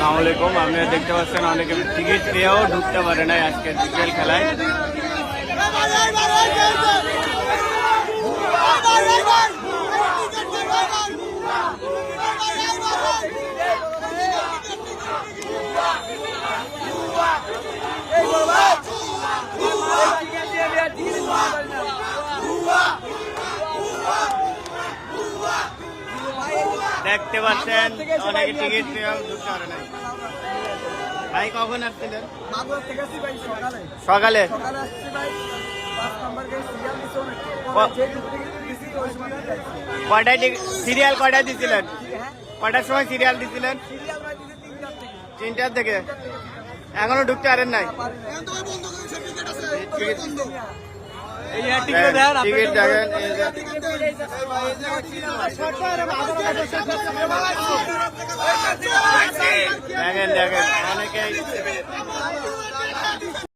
আসসালামু আলাইকুম। আপনারা দেখতে পাচ্ছেন অনেকে টিকিট পেয়েও ঢুকতে পারে নাই আজকের বিকেল খেলায়। দেখতে পাচ্ছেন অনেকে টিকিট পেয়েও ঢুকতে পারে নাই। ভাই কখন আসছিলেন? সকালে। কয়টায় সিরিয়াল কয়টায় দিছিলেন? কয়টার সময় সিরিয়াল দিছিলেন? 3টার থেকে। এখনো ঢুকতে পারেন নাই? টিকিট দেখেন দেখেন দেখেন অনেকেই